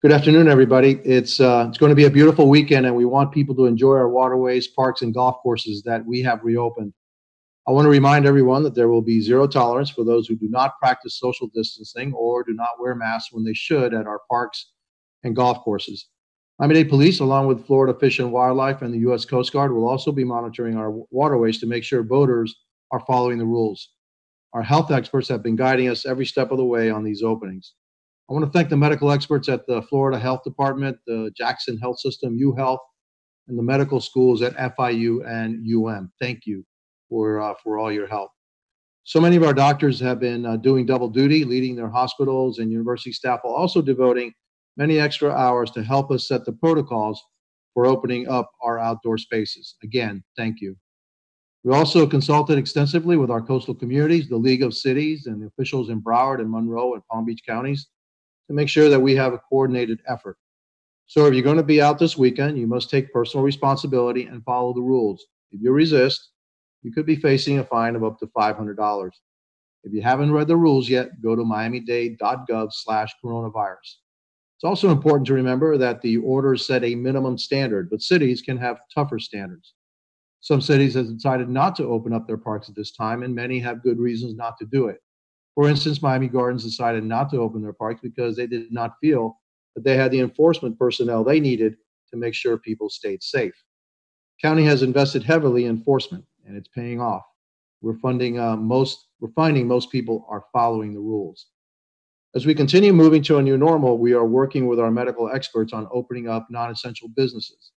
Good afternoon, everybody. It's going to be a beautiful weekend, and we want people to enjoy our waterways, parks, and golf courses that we have reopened. I want to remind everyone that there will be zero tolerance for those who do not practice social distancing or do not wear masks when they should at our parks and golf courses. Miami-Dade Police, along with Florida Fish and Wildlife and the U.S. Coast Guard, will also be monitoring our waterways to make sure boaters are following the rules. Our health experts have been guiding us every step of the way on these openings. I want to thank the medical experts at the Florida Health Department, the Jackson Health System, UHealth, and the medical schools at FIU and Thank you for all your help. So many of our doctors have been doing double duty, leading their hospitals and university staff, while also devoting many extra hours to help us set the protocols for opening up our outdoor spaces. Again, thank you. We also consulted extensively with our coastal communities, the League of Cities, and the officials in Broward and Monroe and Palm Beach counties to make sure that we have a coordinated effort. So if you're going to be out this weekend, you must take personal responsibility and follow the rules. If you resist, you could be facing a fine of up to $500. If you haven't read the rules yet, go to miamidade.gov/coronavirus. It's also important to remember that the orders set a minimum standard, but cities can have tougher standards. Some cities have decided not to open up their parks at this time, and many have good reasons not to do it. For instance, Miami Gardens decided not to open their parks because they did not feel that they had the enforcement personnel they needed to make sure people stayed safe. County has invested heavily in enforcement, and it's paying off. We're finding most people are following the rules. As we continue moving to a new normal, we are working with our medical experts on opening up non-essential businesses.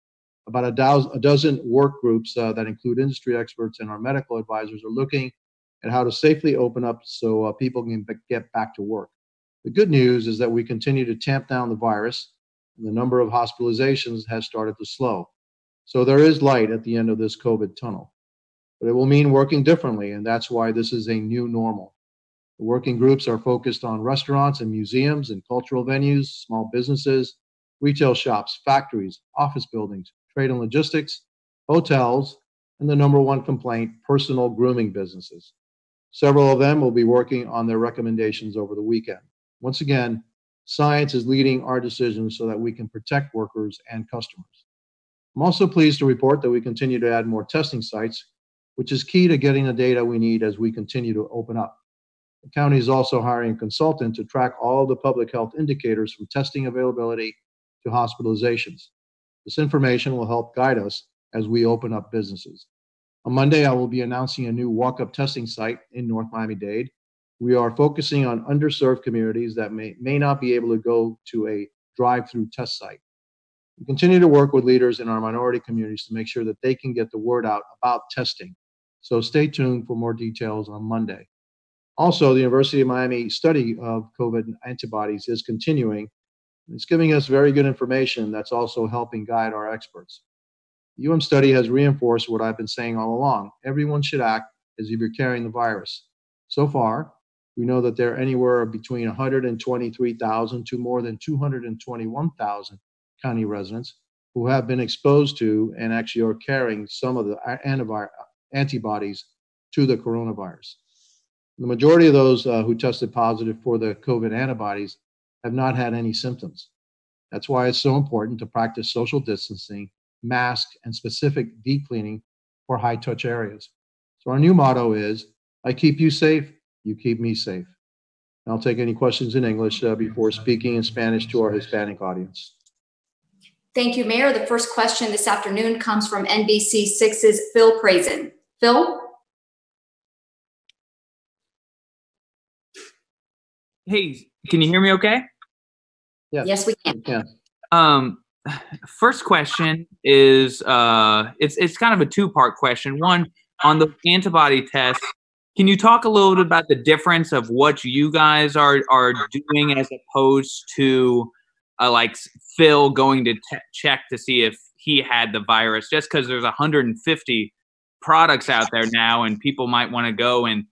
About a dozen work groups that include industry experts and our medical advisors are looking at how to safely open up so people can get back to work. The good news is that we continue to tamp down the virus, and the number of hospitalizations has started to slow. So there is light at the end of this COVID tunnel. But it will mean working differently, and that's why this is a new normal. The working groups are focused on restaurants and museums and cultural venues, small businesses, retail shops, factories, office buildings, trade and logistics, hotels, and the number one complaint, personal grooming businesses. Several of them will be working on their recommendations over the weekend. Once again, science is leading our decisions so that we can protect workers and customers. I'm also pleased to report that we continue to add more testing sites, which is key to getting the data we need as we continue to open up. The county is also hiring a consultant to track all the public health indicators from testing availability to hospitalizations. This information will help guide us as we open up businesses. On Monday, I will be announcing a new walk-up testing site in North Miami-Dade. We are focusing on underserved communities that may not be able to go to a drive-through test site. We continue to work with leaders in our minority communities to make sure that they can get the word out about testing. So stay tuned for more details on Monday. Also, the University of Miami study of COVID antibodies is continuing. It's giving us very good information that's also helping guide our experts. The study has reinforced what I've been saying all along. Everyone should act as if you're carrying the virus. So far, we know that there are anywhere between 123,000 to more than 221,000 county residents who have been exposed to and actually are carrying some of the antibodies to the coronavirus. The majority of those who tested positive for the COVID antibodies have not had any symptoms. That's why it's so important to practice social distancing, masks, and specific deep cleaning for high-touch areas. So our new motto is, I keep you safe, you keep me safe. I'll take any questions in English before speaking in Spanish to our Hispanic audience. Thank you, Mayor. The first question this afternoon comes from NBC6's Phil Prazen. Phil? Hey, can you hear me okay? Yes, we can. Yeah. First question is, it's kind of a two-part question. One, on the antibody test, can you talk a little bit about the difference of what you guys are doing as opposed to like Phil going to check to see if he had the virus? Just because there's 150 products out there now, and people might want to go and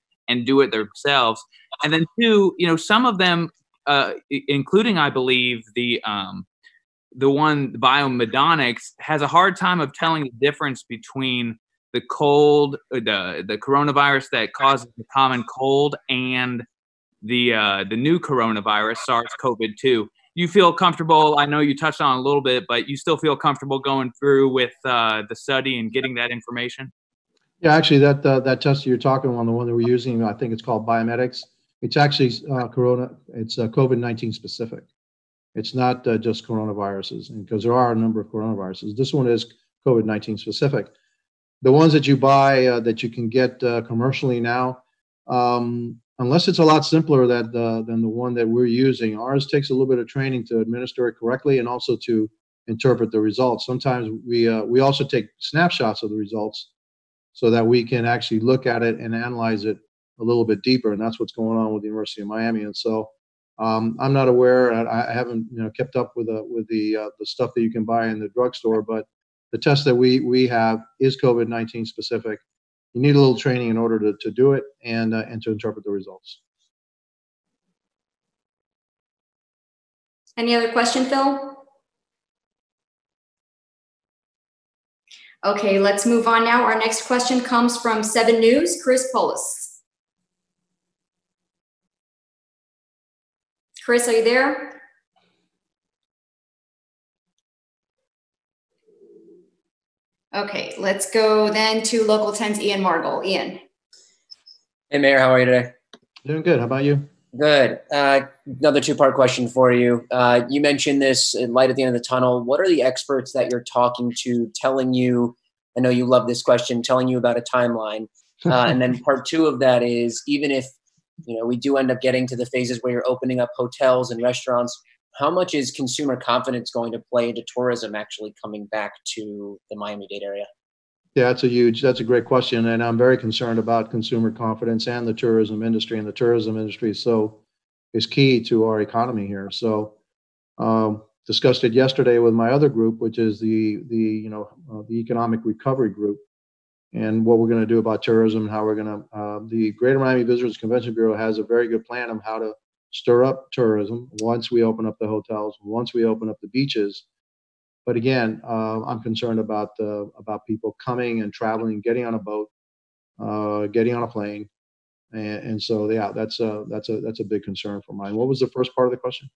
do it themselves. And then two, some of them, including I believe the one Biomedonics, has a hard time of telling the difference between the coronavirus that causes the common cold and the new coronavirus, SARS-CoV-2. you feel comfortable? I know you touched on it a little bit, but you still feel comfortable going through with the study and getting that information? Yeah, actually, that test you're talking on, the one that we're using, I think it's called Biomedics. It's actually it's COVID-19 specific. It's not just coronaviruses, because there are a number of coronaviruses. This one is COVID-19 specific. The ones that you buy that you can get commercially now, unless it's a lot simpler than the one that we're using, ours takes a little bit of training to administer it correctly and also to interpret the results. Sometimes we also take snapshots of the results so that we can actually look at it and analyze it a little bit deeper, and that's what's going on with the University of Miami. And so I'm not aware, I haven't kept up with the stuff that you can buy in the drugstore, but the test that we have is COVID-19 specific. You need a little training in order to do it and to interpret the results. Any other question, Phil? Okay, let's move on now. Our next question comes from 7 News, Chris Polis. Chris, are you there? Okay, let's go then to Local 10's Ian Margol. Ian. Hey, Mayor, how are you today? Doing good. How about you? Good. Another two-part question for you. You mentioned this light at the end of the tunnel. What are the experts that you're talking to telling you, I know you love this question, telling you about a timeline? And then part 2 of that is, even if we do end up getting to the phases where you're opening up hotels and restaurants, how much is consumer confidence going to play into tourism actually coming back to the Miami-Dade area? Yeah, that's a great question. And I'm very concerned about consumer confidence and the tourism industry. And the tourism industry is key to our economy here. So discussed it yesterday with my other group, which is the economic recovery group, and what we're going to do about tourism and how we're going to, the Greater Miami Visitors Convention Bureau has a very good plan on how to stir up tourism once we open up the hotels, once we open up the beaches. But again, I'm concerned about people coming and traveling, getting on a boat, getting on a plane, and so yeah, that's a big concern for mine. What was the first part of the question?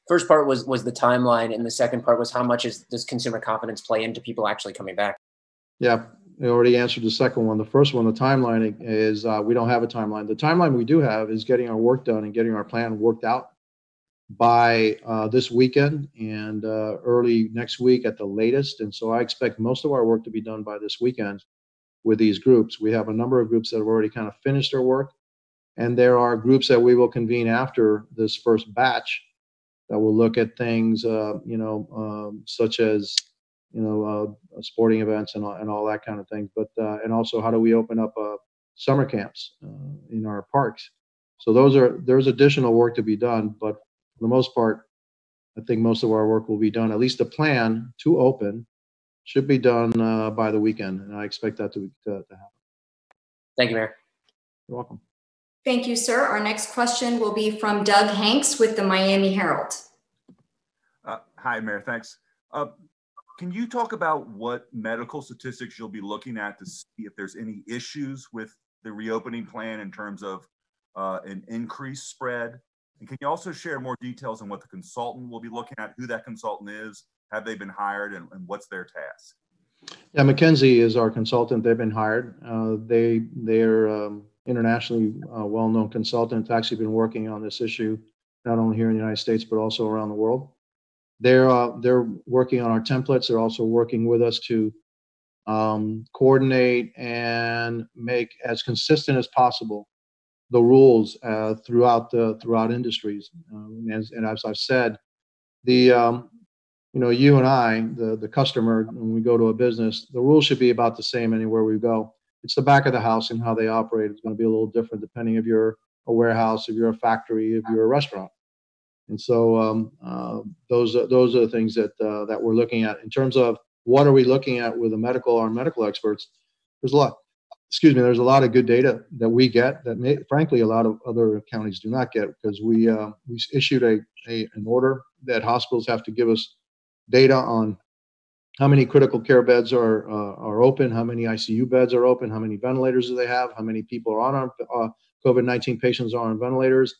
First part was the timeline, and the second part was how much does consumer confidence play into people actually coming back? Yeah, I already answered the second one. The first one, the timeline, is we don't have a timeline. The timeline we do have is getting our work done and getting our plan worked out by this weekend and early next week at the latest. And so I expect most of our work to be done by this weekend with these groups. We have a number of groups that have already kind of finished their work, and there are groups that we will convene after this first batch that will look at things, such as sporting events and all that kind of thing. But and also, how do we open up summer camps in our parks? So there's additional work to be done, but for the most part, I think most of our work will be done. At least the plan to open should be done by the weekend, and I expect that to happen. Thank you, Mayor. You're welcome. Thank you, sir. Our next question will be from Doug Hanks with the Miami Herald. Hi, Mayor. Thanks. Can you talk about what medical statistics you'll be looking at to see if there's any issues with the reopening plan in terms of an increased spread? And can you also share more details on what the consultant will be looking at, who that consultant is, have they been hired, and what's their task? Yeah, McKinsey is our consultant. They've been hired. They're internationally well-known consultant. Actually been working on this issue not only here in the United States but also around the world. They're working on our templates. They're also working with us to coordinate and make as consistent as possible the rules throughout industries. And as I've said, you and I, the customer, when we go to a business, the rules should be about the same anywhere we go. It's the back of the house and how they operate. It's going to be a little different depending if you're a warehouse, if you're a factory, if you're a restaurant. And so those are the things that we're looking at. In terms of what are we looking at with our medical experts, there's a lot of good data that we get that frankly a lot of other counties do not get, because we issued an order that hospitals have to give us data on how many critical care beds are open, how many ICU beds are open, how many ventilators do they have, how many people are on COVID-19 patients are on ventilators.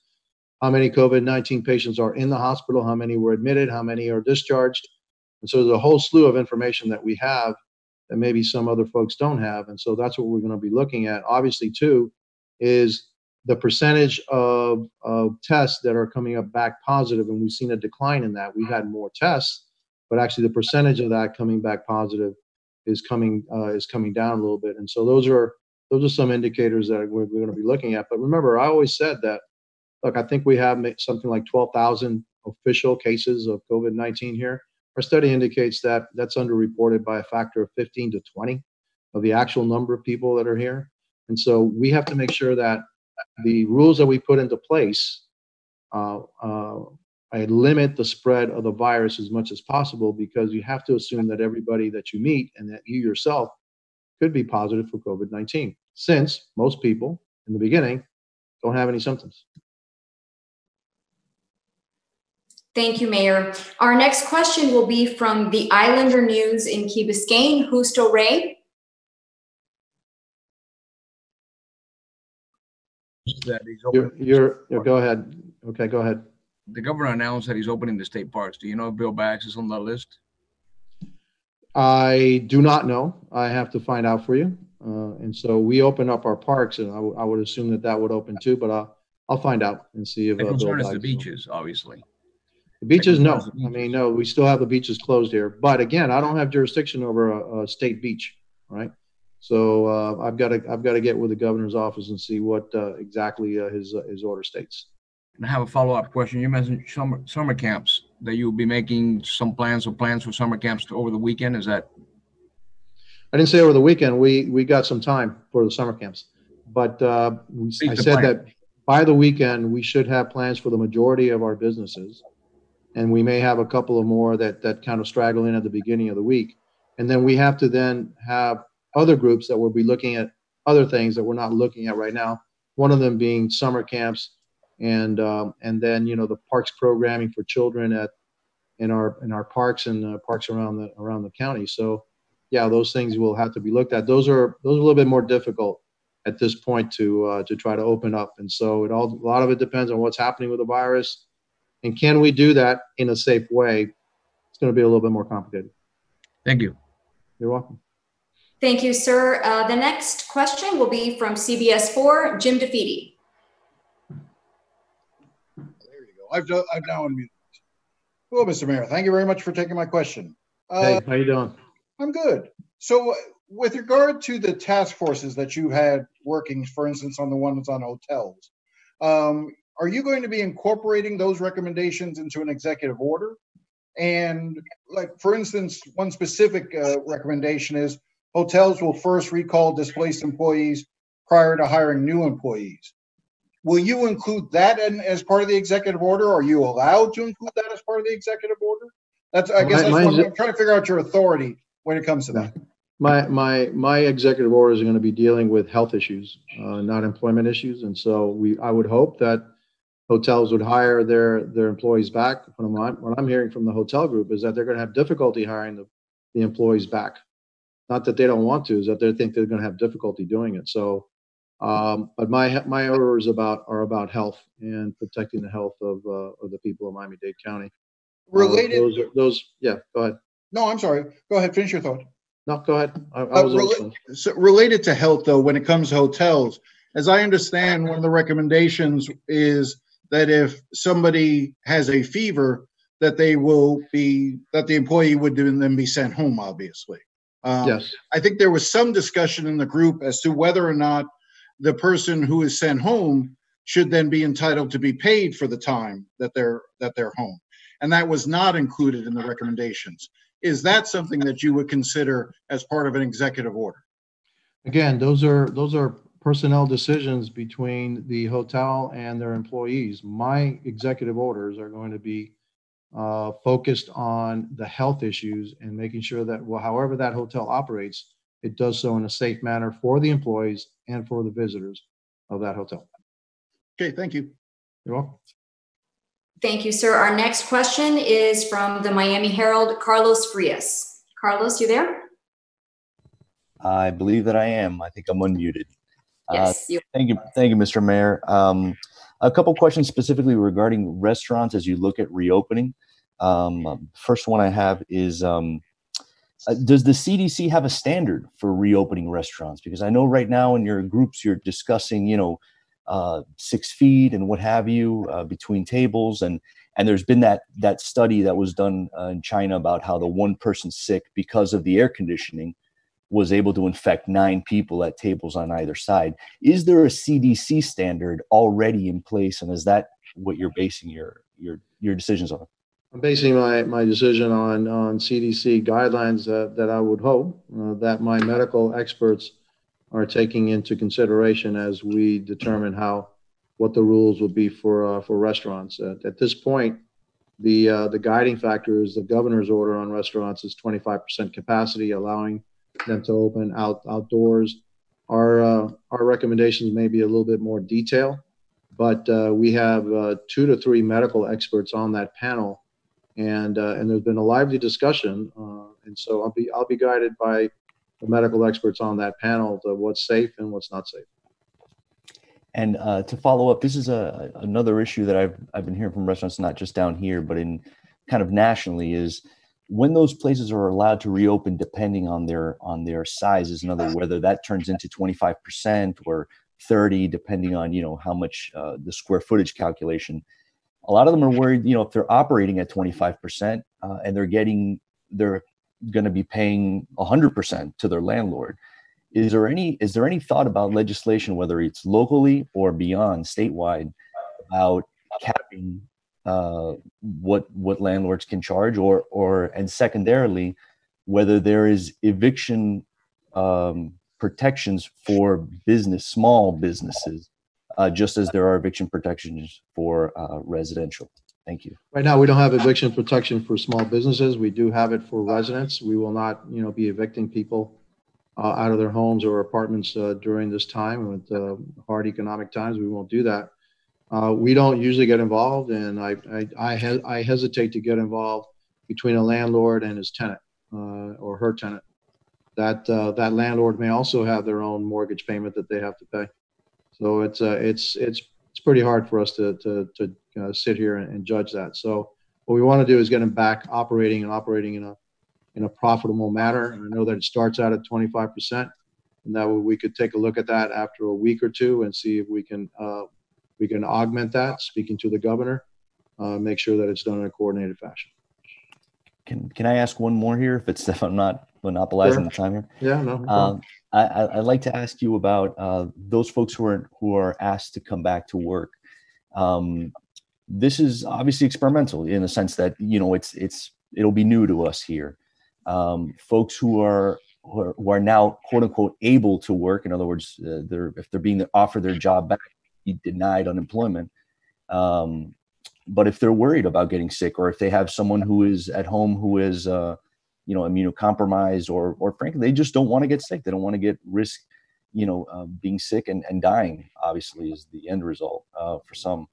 how many COVID-19 patients are in the hospital, how many were admitted, how many are discharged. And so there's a whole slew of information that we have that maybe some other folks don't have. And so that's what we're going to be looking at. Obviously, too, is the percentage of tests that are coming up back positive, and we've seen a decline in that. We've had more tests, but actually the percentage of that coming back positive is coming down a little bit. And so those are some indicators that we're going to be looking at. But remember, I always said that, look, I think we have something like 12,000 official cases of COVID-19 here. Our study indicates that that's underreported by a factor of 15 to 20 of the actual number of people that are here. And so we have to make sure that the rules that we put into place limit the spread of the virus as much as possible, because you have to assume that everybody that you meet and that you yourself could be positive for COVID-19, since most people in the beginning don't have any symptoms. Thank you, Mayor. Our next question will be from the Islander News in Key Biscayne, Justo Ray. That he's opening. Go ahead. Okay, go ahead. The governor announced that he's opening the state parks. Do you know if Bill Baggs is on that list? I do not know. I have to find out for you. And so we open up our parks, and I would assume that would open too. But I'll find out and see if. The concern is the beaches, obviously. The beaches, no. I mean, no. We still have the beaches closed here. But again, I don't have jurisdiction over a state beach, right? So I've got to get with the governor's office and see what exactly his order states. And I have a follow-up question. You mentioned summer camps, that you will be making some plans for summer camps over the weekend. Is that? I didn't say over the weekend. We got some time for the summer camps, but I said that by the weekend we should have plans for the majority of our businesses, and we may have a couple of more that kind of straggle in at the beginning of the week, and then we have to then have other groups that will be looking at other things that we're not looking at right now. One of them being summer camps, and then the parks programming for children in our parks and parks around the county. So yeah, those things will have to be looked at. Those are a little bit more difficult at this point to try to open up. And so a lot of it depends on what's happening with the virus, and can we do that in a safe way? It's going to be a little bit more complicated. Thank you. You're welcome. Thank you, sir. The next question will be from CBS 4, Jim DeFeedy. There you go. I've now unmuted. Hello, Mr. Mayor. Thank you very much for taking my question. Hey, how you doing? I'm good. So with regard to the task forces that you had working, for instance, on the ones on hotels, are you going to be incorporating those recommendations into an executive order? And like, for instance, one specific recommendation is hotels will first recall displaced employees prior to hiring new employees. Will you include that as part of the executive order? Are you allowed to include that as part of the executive order? I'm trying to figure out your authority when it comes to that. My executive orders are going to be dealing with health issues, not employment issues. And so I would hope that hotels would hire their employees back. What I'm hearing from the hotel group is that they're going to have difficulty hiring the employees back. Not that they don't want to, is that they think they're going to have difficulty doing it. So, but my orders are about health and protecting the health of the people of Miami-Dade County. Related. Yeah, go ahead. No, I'm sorry. Go ahead. Finish your thought. No, go ahead. So related to health, though, when it comes to hotels, as I understand, one of the recommendations is that if somebody has a fever, that the employee would then be sent home, obviously. Yes. I think there was some discussion in the group as to whether or not the person who is sent home should then be entitled to be paid for the time that they're home. And that was not included in the recommendations. Is that something that you would consider as part of an executive order? Again, those are personnel decisions between the hotel and their employees. My executive orders are going to be focused on the health issues and making sure that, however that hotel operates, it does so in a safe manner for the employees and for the visitors of that hotel. Okay, thank you. You're welcome. Thank you, sir. Our next question is from the Miami Herald, Carlos Frias. Carlos, you there? I believe that I am. I think I'm unmuted. Yes. Thank you, Mr. Mayor. A couple questions specifically regarding restaurants as you look at reopening. First one I have is, does the CDC have a standard for reopening restaurants? Because I know right now in your groups you're discussing, 6 feet and what have you between tables, and there's been that study that was done in China about how the one person sick because of the air conditioning was able to infect 9 people at tables on either side. Is there a CDC standard already in place, and is that what you're basing your decisions on? I'm basing my decision on CDC guidelines that I would hope that my medical experts are taking into consideration as we determine what the rules will be for restaurants. At this point, the guiding factor is the governor's order on restaurants is 25% capacity, allowing them to open outdoors. Our recommendations may be a little bit more detailed, but we have 2 to 3 medical experts on that panel, and there's been a lively discussion, and so I'll be guided by the medical experts on that panel to what's safe and what's not safe. And to follow up, this is another issue that I've been hearing from restaurants, not just down here, but in kind of nationally, is when those places are allowed to reopen, depending on their sizes, in other words, whether that turns into 25% or 30, depending on how much the square footage calculation. A lot of them are worried, if they're operating at 25% and they're going to be paying 100% to their landlord. Is there any thought about legislation, whether it's locally or beyond statewide, about capping what landlords can charge, and secondarily, whether there is eviction protections for small businesses, just as there are eviction protections for residential? Thank you. Right now, we don't have eviction protection for small businesses. We do have it for residents. We will not, be evicting people out of their homes or apartments during this time with hard economic times. We won't do that. We don't usually get involved, and I hesitate to get involved between a landlord and his tenant or her tenant. That landlord may also have their own mortgage payment that they have to pay. So it's pretty hard for us to sit here and judge that. So what we want to do is get them back operating in a profitable manner. And I know that it starts out at 25%, and that we could take a look at that after a week or two and see if we can augment that. Speaking to the governor, make sure that it's done in a coordinated fashion. Can I ask one more here, if I'm not monopolizing the time here? Yeah, no. I'd like to ask you about those folks who are asked to come back to work. This is obviously experimental in the sense that it'll be new to us here. Folks who are now quote unquote able to work, in other words, if they're being offered their job back, be denied unemployment. But if they're worried about getting sick, or if they have someone who is at home who is immunocompromised, or frankly, they just don't want to get sick. They don't want to get risk, being sick and dying, obviously, is the end result for some.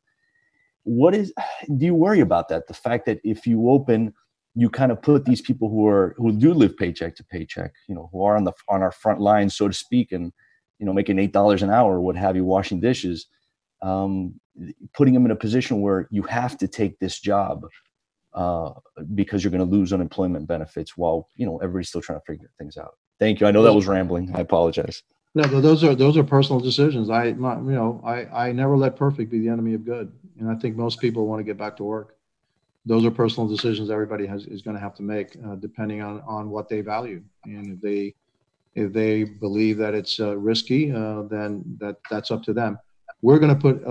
Do you worry about that? The fact that if you open, you kind of put these people who do live paycheck to paycheck, who are on our front line, so to speak, and, making $8 an hour, what have you, washing dishes, putting them in a position where you have to take this job because you're going to lose unemployment benefits while, everybody's still trying to figure things out. Thank you. I know that was rambling. I apologize. No, but those are personal decisions. I never let perfect be the enemy of good. And I think most people want to get back to work. Those are personal decisions everybody is going to have to make, depending on what they value. And if they believe that it's risky, then that's up to them. We're going to put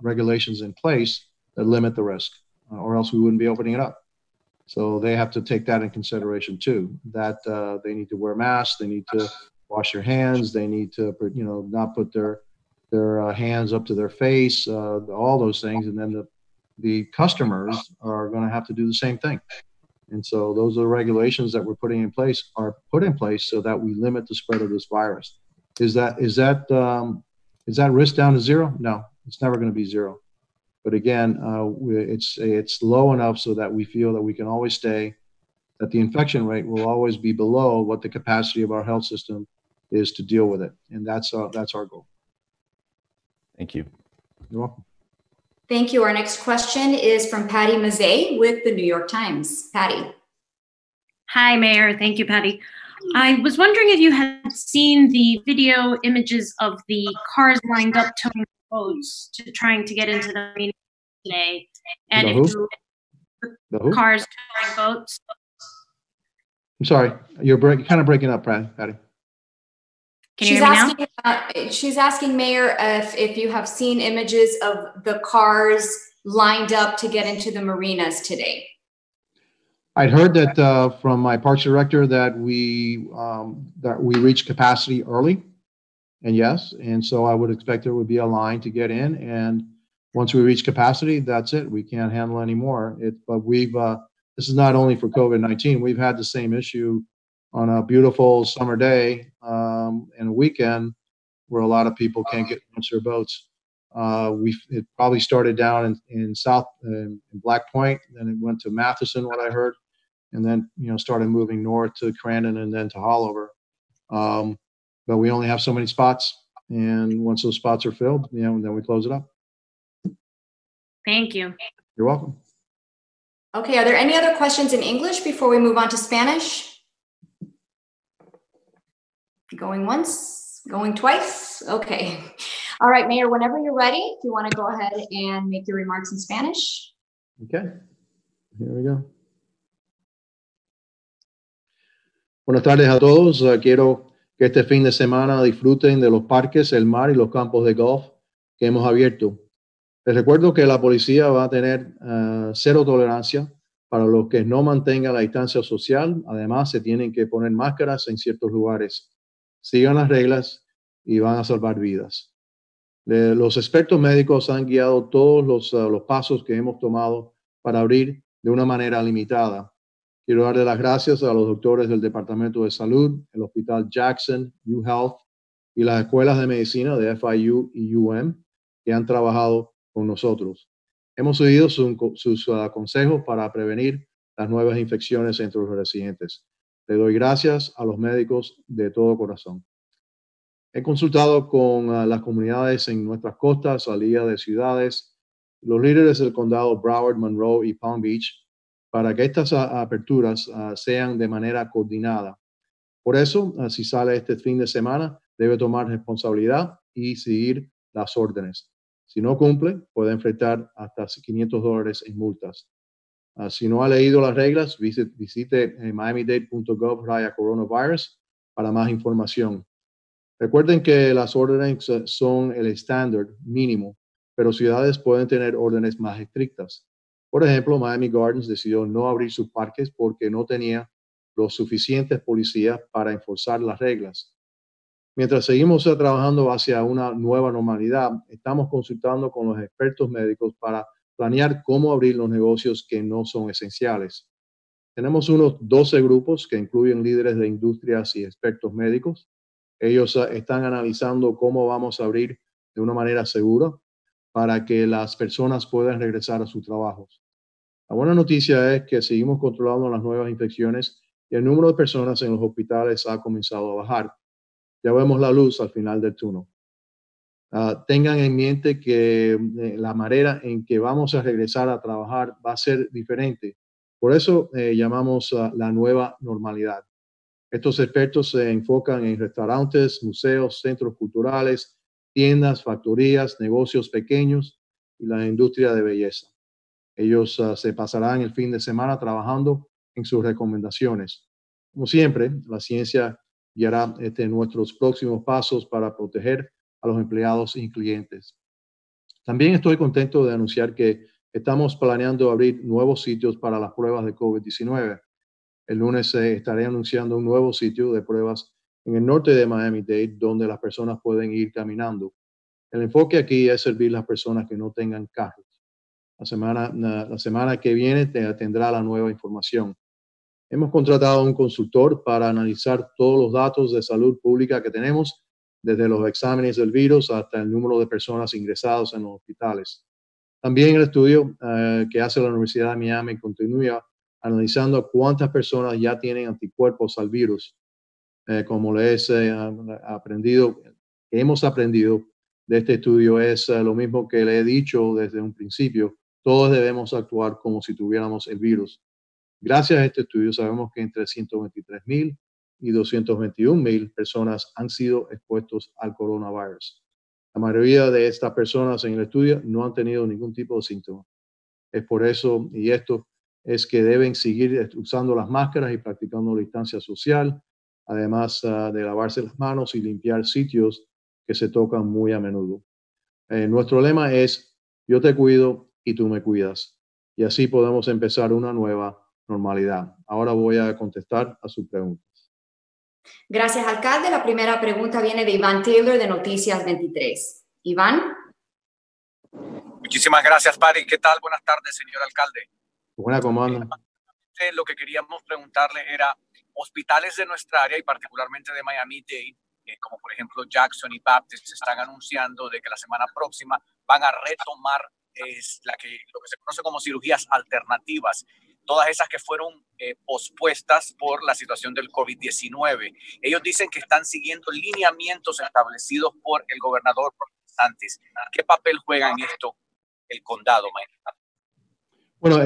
regulations in place that limit the risk, or else we wouldn't be opening it up. So they have to take that in consideration too. That they need to wear masks, they need to wash their hands, they need to not put their hands up to their face, all those things, and then the customers are going to have to do the same thing. And so those are regulations that we're putting in place so that we limit the spread of this virus. Is that risk down to zero? No, it's never going to be zero. But again, it's low enough so that we feel that we can always stay, that the infection rate will always be below what the capacity of our health system is to deal with it. And that's our goal. Thank you. You're welcome. Thank you. Our next question is from Patty Mazzei with the New York Times. Patty. Hi, Mayor. Thank you, Patty. I was wondering if you had seen the video images of the cars lined up towing boats trying to get into the marina today. And The cars towing boats. I'm sorry, you're kind of breaking up, Patty. Can you hear me now? She's asking, Mayor, if you have seen images of the cars lined up to get into the marinas today. I'd heard that from my parks director that we reached capacity early, and yes, and so I would expect there would be a line to get in, and once we reach capacity, that's it. We can't handle anymore. But this is not only for COVID-19. We've had the same issue on a beautiful summer day and a weekend where a lot of people can't get into their boats. It probably started down in Black Point, then it went to Matheson, what I heard, and then started moving north to Crandon and then to Hollover. But we only have so many spots, and once those spots are filled, then we close it up. Thank you. You're welcome. Okay, are there any other questions in English before we move on to Spanish? Going once, going twice? Okay. All right, Mayor, whenever you're ready, if you want to go ahead and make your remarks in Spanish. Okay, here we go. Buenas tardes a todos. Quiero que este fin de semana disfruten de los parques, el mar y los campos de golf que hemos abierto. Les recuerdo que la policía va a tener cero tolerancia para los que no mantengan la distancia social. Además, se tienen que poner máscaras en ciertos lugares. Sigan las reglas y van a salvar vidas. Los expertos médicos han guiado todos los pasos que hemos tomado para abrir de una manera limitada. Quiero darle las gracias a los doctores del Departamento de Salud, el Hospital Jackson, UHealth y las escuelas de medicina de FIU y UM que han trabajado con nosotros. Hemos seguido sus consejos para prevenir las nuevas infecciones entre los residentes. Le doy gracias a los médicos de todo corazón. He consultado con las comunidades en nuestras costas, salidas de ciudades, los líderes del condado Broward, Monroe y Palm Beach, para que estas aperturas sean de manera coordinada. Por eso, si sale este fin de semana, debe tomar responsabilidad y seguir las órdenes. Si no cumple, puede enfrentar hasta $500 en multas. Si no ha leído las reglas, visite miamidade.gov/coronavirus para más información. Recuerden que las órdenes son el estándar mínimo, pero ciudades pueden tener órdenes más estrictas. Por ejemplo, Miami Gardens decidió no abrir sus parques porque no tenía los suficientes policías para enforzar las reglas. Mientras seguimos trabajando hacia una nueva normalidad, estamos consultando con los expertos médicos para planear cómo abrir los negocios que no son esenciales. Tenemos unos 12 grupos que incluyen líderes de industrias y expertos médicos. Ellos están analizando cómo vamos a abrir de una manera segura para que las personas puedan regresar a sus trabajos. La buena noticia es que seguimos controlando las nuevas infecciones y el número de personas en los hospitales ha comenzado a bajar. Ya vemos la luz al final del túnel. Tengan en mente que la manera en que vamos a regresar a trabajar va a ser diferente. Por eso llamamos la nueva normalidad. Estos expertos se enfocan en restaurantes, museos, centros culturales, tiendas, factorías, negocios pequeños y la industria de belleza. Ellos se pasarán el fin de semana trabajando en sus recomendaciones. Como siempre, la ciencia guiará nuestros próximos pasos para proteger a los empleados y clientes. También estoy contento de anunciar que estamos planeando abrir nuevos sitios para las pruebas de COVID-19. El lunes estaré anunciando un nuevo sitio de pruebas en el norte de Miami-Dade, donde las personas pueden ir caminando. El enfoque aquí es servir a las personas que no tengan carros. La semana que viene tendrá la nueva información. Hemos contratado a un consultor para analizar todos los datos de salud pública que tenemos, desde los exámenes del virus hasta el número de personas ingresadas en los hospitales. También el estudio que hace la Universidad de Miami continúa analizando cuántas personas ya tienen anticuerpos al virus. Como hemos aprendido de este estudio es lo mismo que le he dicho desde un principio. Todos debemos actuar como si tuviéramos el virus. Gracias a este estudio sabemos que entre 123,000 y 221,000 personas han sido expuestos al coronavirus. La mayoría de estas personas en el estudio no han tenido ningún tipo de síntoma. Es por eso, y esto es que deben seguir usando las máscaras y practicando la distancia social, además de lavarse las manos y limpiar sitios que se tocan muy a menudo. Nuestro lema es, yo te cuido y tú me cuidas. Y así podemos empezar una nueva normalidad. Ahora voy a contestar a sus preguntas. Gracias, alcalde. La primera pregunta viene de Iván Taylor de Noticias 23. Iván. Muchísimas gracias, Pari. ¿Qué tal? Buenas tardes, señor alcalde. Buena comanda. Lo que queríamos preguntarle era, hospitales de nuestra área y particularmente de Miami-Dade, como por ejemplo Jackson y Baptist, están anunciando de que la semana próxima van a retomar lo que se conoce como cirugías alternativas, todas esas que fueron pospuestas por la situación del COVID-19. Ellos dicen que están siguiendo lineamientos establecidos por el gobernador Santis. ¿Qué papel juega en esto el condado, Miami? Bueno,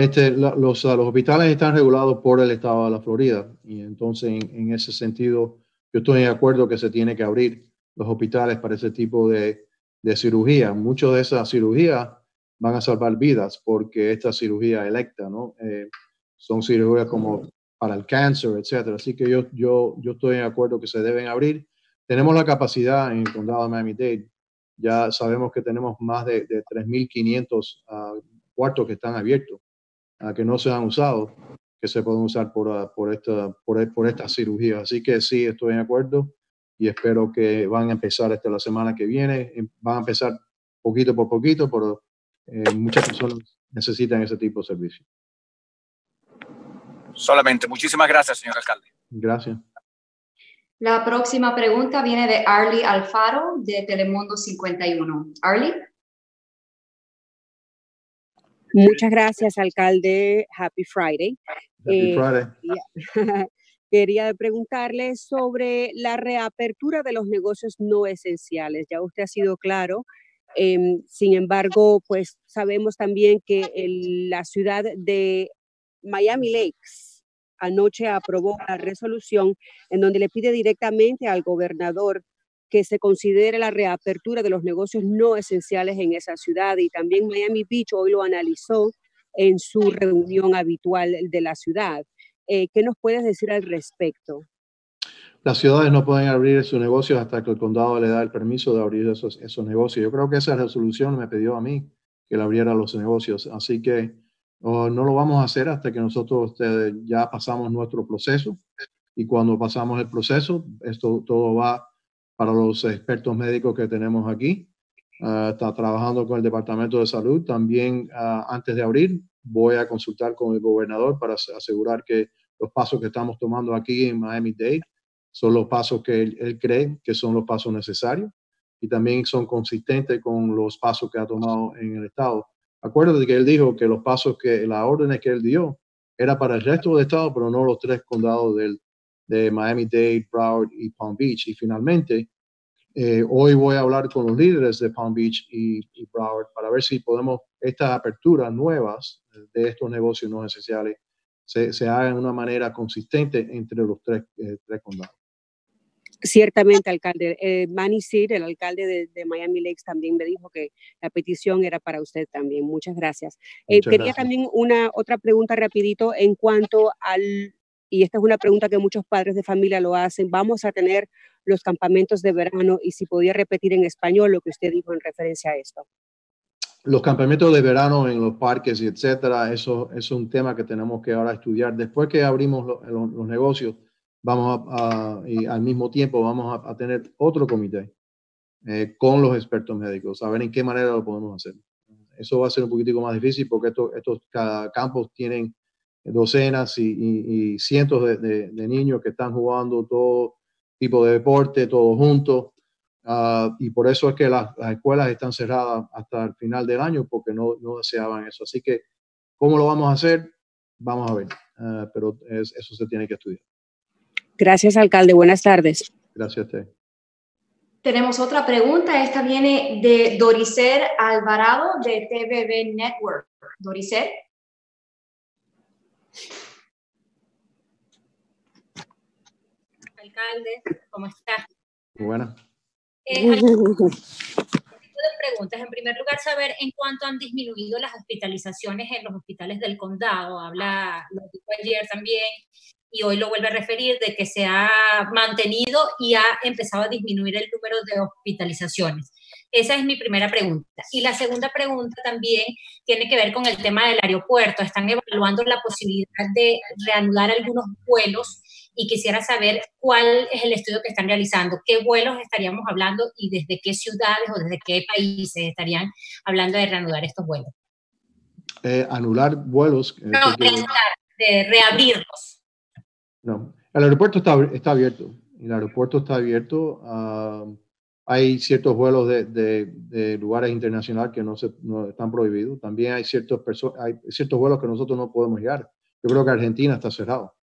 los hospitales están regulados por el estado de la Florida y entonces en ese sentido yo estoy de acuerdo que se tiene que abrir los hospitales para ese tipo de cirugía. Muchas de esas cirugías van a salvar vidas porque esta cirugía electa, ¿no? Son cirugías como para el cáncer, etcétera. Así que yo estoy de acuerdo que se deben abrir. Tenemos la capacidad en el condado de Miami-Dade. Ya sabemos que tenemos más de 3,500 cuartos que están abiertos, que no se han usado, que se pueden usar por esta cirugía. Así que sí, estoy de acuerdo y espero que van a empezar la semana que viene. Van a empezar poquito por poquito, pero muchas personas necesitan ese tipo de servicio. Solamente. Muchísimas gracias, señor alcalde. Gracias. La próxima pregunta viene de Arlie Alfaro de Telemundo 51. Arlie. Muchas gracias, alcalde. Happy Friday. Happy Friday. Quería preguntarle sobre la reapertura de los negocios no esenciales. Ya usted ha sido claro. Sin embargo, pues sabemos también que la ciudad de Miami-Dade anoche aprobó una resolución en donde le pide directamente al gobernador que se considere la reapertura de los negocios no esenciales en esa ciudad, y también Miami Beach hoy lo analizó en su reunión habitual de la ciudad. ¿Qué nos puedes decir al respecto? Las ciudades no pueden abrir sus negocios hasta que el condado le da el permiso de abrir esos negocios. Yo creo que esa resolución me pidió a mí que le abriera los negocios, así que no lo vamos a hacer hasta que nosotros ya pasamos nuestro proceso, y cuando pasamos el proceso, esto todo va para los expertos médicos que tenemos aquí. Está trabajando con el Departamento de Salud. También antes de abrir voy a consultar con el gobernador para asegurar que los pasos que estamos tomando aquí en Miami-Dade son los pasos que él cree que son los pasos necesarios y también son consistentes con los pasos que ha tomado en el estado. Acuérdate que él dijo que los pasos las órdenes que él dio era para el resto del estado, pero no los 3 condados de Miami-Dade, Broward y Palm Beach. Y finalmente, hoy voy a hablar con los líderes de Palm Beach y Broward para ver si podemos, estas aperturas nuevas de estos negocios no esenciales, se hagan de una manera consistente entre los 3 condados. Ciertamente, alcalde. Manny Seed, el alcalde de Miami Lakes, también me dijo que la petición era para usted también. Muchas gracias. Quería también otra pregunta rapidito en cuanto y esta es una pregunta que muchos padres de familia lo hacen, vamos a tener los campamentos de verano, y si podía repetir en español lo que usted dijo en referencia a esto. Los campamentos de verano en los parques y etcétera, eso es un tema que tenemos que ahora estudiar. Después que abrimos los negocios, y al mismo tiempo vamos a tener otro comité con los expertos médicos, a ver en qué manera lo podemos hacer. Eso va a ser un poquitico más difícil porque estos campos tienen docenas y cientos de niños que están jugando todo tipo de deporte, todos juntos. Y por eso es que las escuelas están cerradas hasta el final del año, porque no deseaban eso. Así que, ¿cómo lo vamos a hacer? Vamos a ver. Pero eso se tiene que estudiar. Gracias, alcalde. Buenas tardes. Gracias a usted. Tenemos otra pregunta. Esta viene de Doricer Alvarado de TVB Network. Doricer. Alcalde, ¿cómo está? Muy buena. Dos preguntas. En primer lugar, saber en cuánto han disminuido las hospitalizaciones en los hospitales del condado. Lo dijo ayer también y hoy lo vuelve a referir de que se ha mantenido y ha empezado a disminuir el número de hospitalizaciones. Esa es mi primera pregunta. Y la segunda pregunta también tiene que ver con el tema del aeropuerto. Están evaluando la posibilidad de reanudar algunos vuelos y quisiera saber cuál es el estudio que están realizando, qué vuelos estaríamos hablando y desde qué ciudades o desde qué países estarían hablando de reanudar estos vuelos. Anular vuelos. No, de reabrirlos. No, el aeropuerto está abierto. El aeropuerto está abierto. Hay ciertos vuelos de lugares internacionales que no están prohibidos. También hay ciertos vuelos que nosotros no podemos llegar. Yo creo que Argentina está cerrado.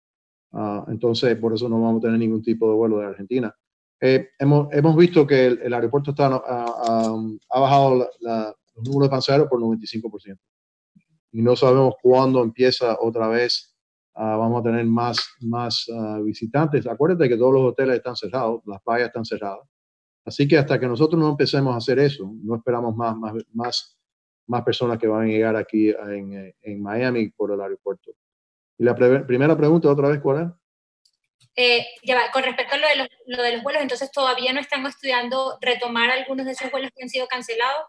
Entonces, por eso no vamos a tener ningún tipo de vuelo de Argentina. Hemos visto que el aeropuerto ha bajado los números de pasajeros por 95%. Y no sabemos cuándo empieza otra vez. Vamos a tener más visitantes. Acuérdate que todos los hoteles están cerrados, las playas están cerradas. Así que hasta que nosotros no empecemos a hacer eso, no esperamos más personas que van a llegar aquí en Miami por el aeropuerto. Y la primera pregunta, otra vez, ¿cuál es? Con respecto a lo de los vuelos, entonces todavía no están estudiando retomar algunos de esos vuelos que han sido cancelados.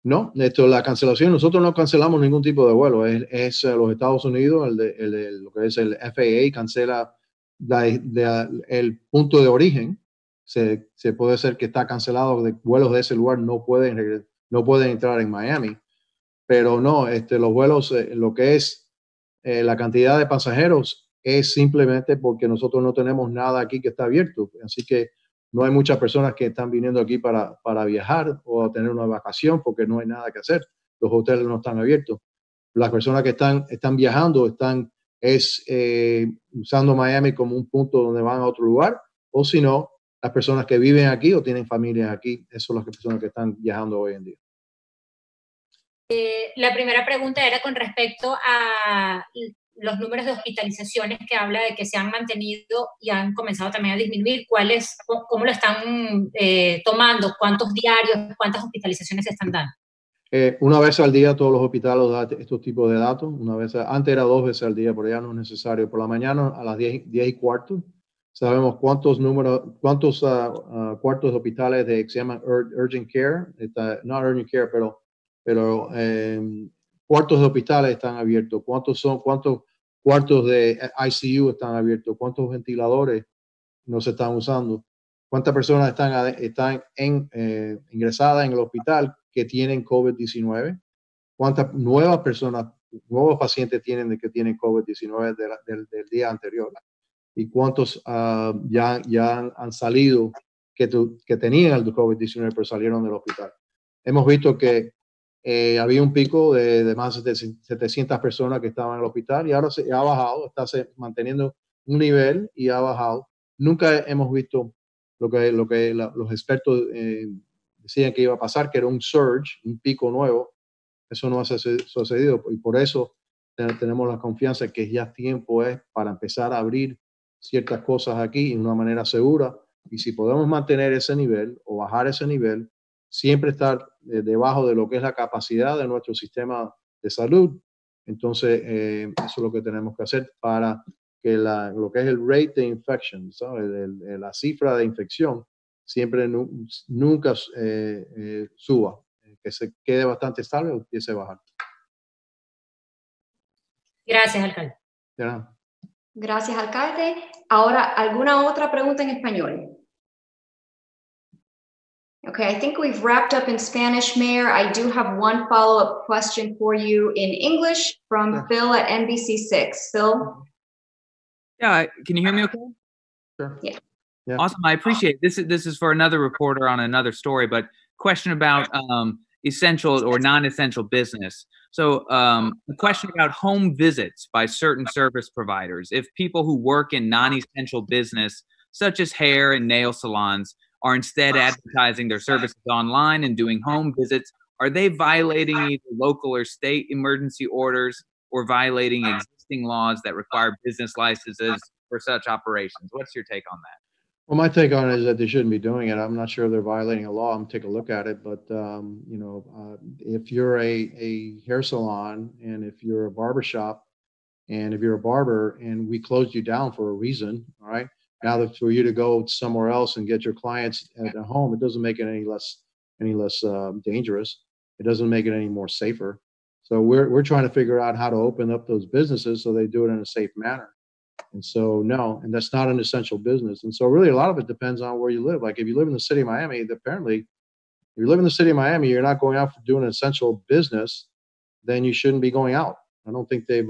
No, la cancelación, nosotros no cancelamos ningún tipo de vuelo. Es los Estados Unidos, lo que es el FAA, cancela el punto de origen. Se puede ser que está cancelado, de vuelos de ese lugar no pueden entrar en Miami. Pero no, los vuelos, lo que es la cantidad de pasajeros es simplemente porque nosotros no tenemos nada aquí que está abierto. Así que no hay muchas personas que están viniendo aquí para viajar o tener una vacación porque no hay nada que hacer. Los hoteles no están abiertos. Las personas que están viajando están usando Miami como un punto donde van a otro lugar, o si no, las personas que viven aquí o tienen familias aquí, esas son las personas que están viajando hoy en día. La primera pregunta era con respecto a los números de hospitalizaciones que habla de que se han mantenido y han comenzado también a disminuir. ¿Cómo lo están tomando? ¿Cuántos diarios? ¿Cuántas hospitalizaciones se están dando? Una vez al día todos los hospitales dan estos tipos de datos. Antes era 2 veces al día, pero ya no es necesario. Por la mañana a las 10:15 sabemos cuántos cuartos de hospitales que se llaman urgent care, no urgent care, pero cuartos de hospitales están abiertos. ¿Cuántos cuartos de ICU están abiertos? ¿Cuántos ventiladores no se están usando? ¿Cuántas personas están ingresadas en el hospital que tienen COVID-19? ¿Cuántas nuevos pacientes que tienen COVID-19 del día anterior? ¿Y cuántos ya han salido que tenían el COVID-19 pero salieron del hospital? Hemos visto que había un pico de más de 700 personas que estaban en el hospital y ahora se ha bajado, está manteniendo un nivel y ha bajado. Nunca hemos visto lo que los expertos decían que iba a pasar, que era un surge, un pico nuevo. Eso no ha sucedido y por eso tenemos la confianza que ya tiempo es para empezar a abrir ciertas cosas aquí de una manera segura, y si podemos mantener ese nivel o bajar ese nivel, siempre estar debajo de lo que es la capacidad de nuestro sistema de salud, entonces eso es lo que tenemos que hacer para que lo que es el rate de infection, ¿sabes? La cifra de infección siempre nunca suba, que se quede bastante estable o empiece a bajar. Gracias, alcalde. ¿Ya? Gracias, alcalde. Ahora, ¿alguna otra pregunta en español? Okay, I think we've wrapped up in Spanish, Mayor. I do have one follow-up question for you in English from Phil at NBC6. Phil? Yeah, can you hear me okay? Sure. Yeah. Awesome, I appreciate it. This is for another reporter on another story, but question about essential or non-essential business. So a question about home visits by certain service providers. If people who work in non-essential business, such as hair and nail salons, are instead advertising their services online and doing home visits, are they violating either local or state emergency orders or violating existing laws that require business licenses for such operations? What's your take on that? Well, my take on it is that they shouldn't be doing it. I'm not sure if they're violating a law. I'm gonna take a look at it. But if you're a hair salon and if you're a barber shop and if you're a barber and we closed you down for a reason, all right, now that for you to go somewhere else and get your clients at a home, it doesn't make it any less dangerous. It doesn't make it any more safer. So we're trying to figure out how to open up those businesses so they do it in a safe manner. And so, no, and that's not an essential business. And so really a lot of it depends on where you live. Like if you live in the city of Miami, apparently if you live in the city of Miami, you're not going out for doing an essential business, then you shouldn't be going out. I don't think they've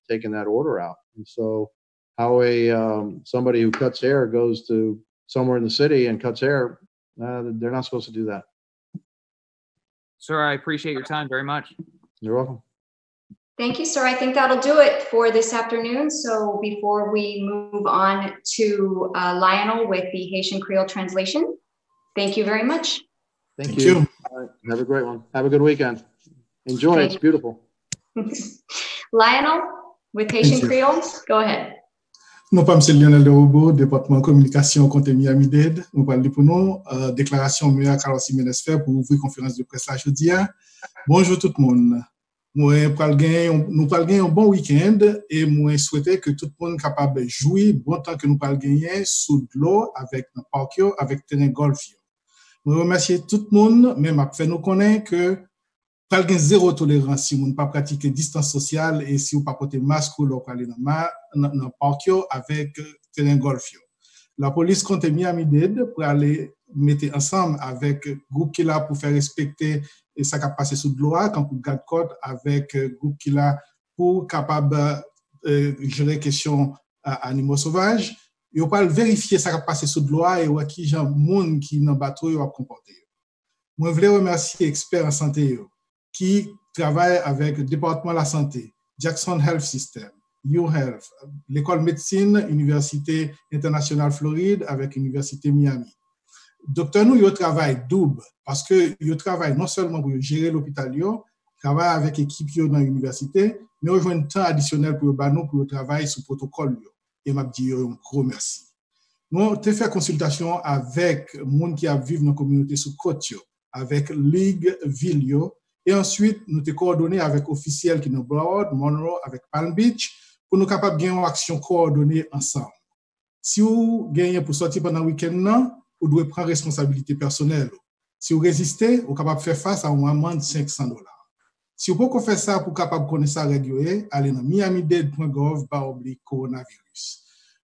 taken that order out. And so how somebody who cuts hair goes to somewhere in the city and cuts hair, they're not supposed to do that. Sir, I appreciate your time very much. You're welcome. Thank you, sir. I think that'll do it for this afternoon. So before we move on to Lionel with the Haitian Creole translation, thank you very much. Thank you. All right. Have a great one. Have a good weekend. Enjoy. It's beautiful. Lionel with Haitian Creole, go ahead. Nous sommes M. Lionel de Robo, département de communication contre Miami-Dade. Nous parlons pour nous déclaration meilleure Carlos Gimenez fait pour ouvrir conférence de presse aujourd'hui. Bonjour tout le monde. Nous allons gagner un bon week-end et moi souhaiter que tout le monde soit capable de jouer bon temps que nous allons gagner sous l'eau avec nos parcs, avec terrain golf. Je remercie tout le monde, même après nous connaître que pas de zéro tolérance si on ne pas pratiquer distance sociale et si on pas porter masque ou aller dans parc avec terrain golf. La police compte Miami-Dade pour aller mettre ensemble avec groupe qui est là pour faire respecter et ça qui passe sous de loi quand on garde code avec groupe qui est là pour capable gérer question animaux sauvages. Et on peut vérifier ça qui passe sous de loi et qui gens monde qui dans bateau a comporté. Moi je voulais remercier experts en santé qui travaillent avec le département de la santé, Jackson Health System, UHealth, l'école médecine, Université internationale Floride avec Université Miami. Docteur nous, ils travaillent double parce que ils travaillent non seulement pour gérer l'hôpital, ils travaillent avec l'équipe dans l'université, mais ils ont un temps additionnel pour le travail sur le protocole. Et m'a dit un gros merci. Nous avons fait consultation avec les gens qui vivent dans la communauté sous côte, avec Ligue Ville. Et ensuite, nous avons coordonné avec officiels qui nous Broward, Monroe, avec Palm Beach, pour nous capables de gagner une action coordonnée ensemble. Si vous gagnez pour sortir pendant le week-end, vous devez prendre responsabilité personnelle. Si vous résistez, vous êtes capable de faire face à une amende de $500. Si vous pouvez faire ça pour capable de connaître ça régulièrement, allez dans miamidade.gov/coronavirus.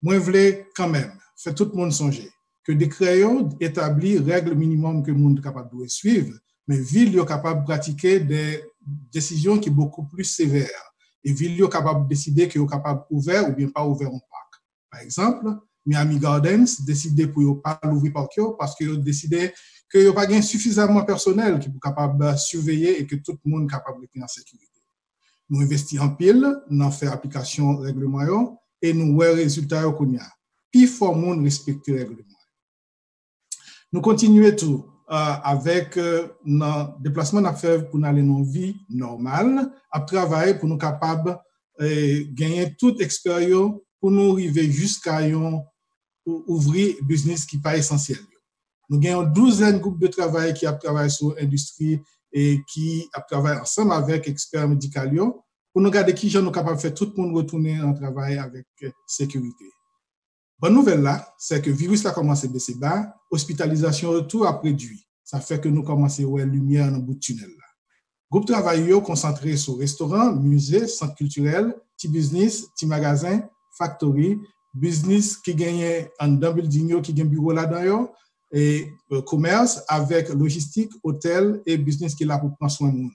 Moi, je voulais quand même faire tout le monde songer que des créoles établissent règles minimum que le monde est capable de suivre. Mais ville est capable de pratiquer des décisions qui sont beaucoup plus sévères. Et ville est capable de décider qu'il est capable d'ouvrir ou bien pas ouvrir un parc. Par exemple, Miami Gardens décide pour ne pas l'ouvrir parc parce qu'il a décidé qu'il n'y a pas suffisamment de personnel qui est capable de surveiller et que tout le monde est capable de être en sécurité. Nous investissons en pile, nous faisons application règlement et nous voyons les résultats qu'on a. Puis il faut monde respecter le règlement. Nous continuons tout. Avec notre déplacement d'affaires pour aller dans une vie normale, à travailler pour nous capables de gagner toute expérience pour nous arriver jusqu'à ouvrir un business qui n'est pas essentiel. Nous gagnons 12 groupes de travail qui travaillent sur l'industrie et qui travaillent ensemble avec experts médicaux pour nous garder qui nous capables de faire tout le monde retourner en travail avec sécurité. Bonne nouvelle là, c'est que le virus a commencé à baisser bas, hospitalisation retour a réduit. Ça fait que nous commençons à voir lumière dans le bout de tunnel là. Groupe travail concentré sur restaurants, musées, centres culturels, petits business, petits magasins, factory, business qui gagne en dans building qui gagne bureau là-dedans et commerce avec logistique, hôtel et business qui est là pour prendre soin de nous.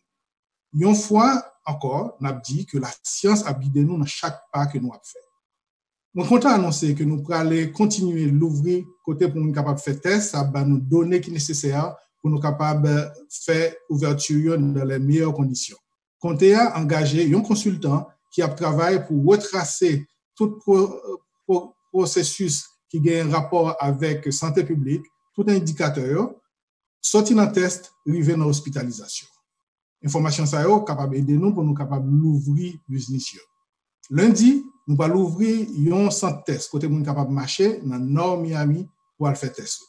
Une fois encore, on a dit que la science a guidé nous dans chaque pas que nous avons fait. Je suis content d'annoncer que nous allons continuer à l'ouvrir côté pour nous capables de faire test, ça va nous donner qui est nécessaire pour nous capables de faire ouverture dans les meilleures conditions. Comptez à engager un consultant qui a travaillé pour retracer tout processus qui ont un rapport avec santé publique, tout indicateur, sorti dans le test, arrivé dans l'hospitalisation. Information ça est capable d'aider nous pour nous capable d'ouvrir business. Lundi, nous allons ouvrir un centre test, côté nous capable de marcher dans Nord Miami pour aller faire test.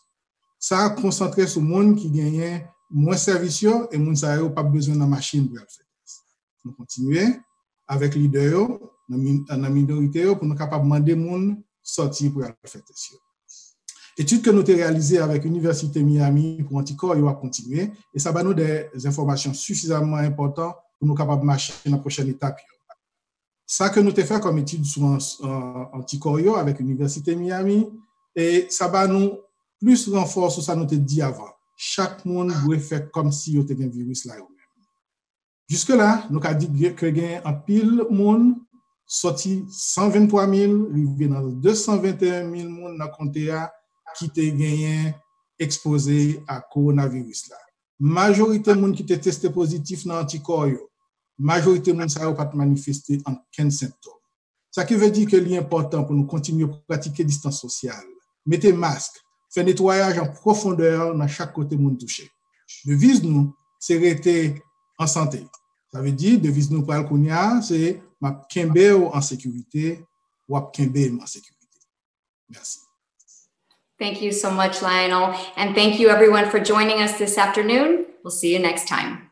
Ça concentré sur les gens qui gagnent moins de services et les gens qui n'ont pas besoin de machine pour aller faire test. Nous continuons avec les leaders, dans la minorité, pour nous capables de demander aux gens sortir pour aller faire test. Étude que nous avons réalisée avec l'Université Miami pour anticorps, il va continuer et ça va nous des informations suffisamment importantes pour nous capables de marcher dans la prochaine étape. Ça que nous avons fait comme étude sur anticorps avec l'Université Miami et ça va nous plus renforcer ça nous avons dit avant. Chaque monde doit faire comme si il y avait un virus là. Jusque-là, nous avons dit que il y a un pile monde sorti 123 000, arrivé dans 221 000 monde dans le comté qui étaient gagné exposé à coronavirus là. Majorité de monde qui étaient testé positif dans anticorps, majorité de monde ça n'a pas manifesté en 15 symptômes. Ça qui veut dire que l'important pour nous continuer à pratiquer distance sociale, mettez masque, faire nettoyage en profondeur dans chaque côté monde touché. Devise nous, c'est rester en santé. Ça veut dire devise nous pour le c'est ma kembe en sécurité ou kembe en sécurité. Merci. Thank you so much, Lionel. And thank you everyone for joining us this afternoon. We'll see you next time.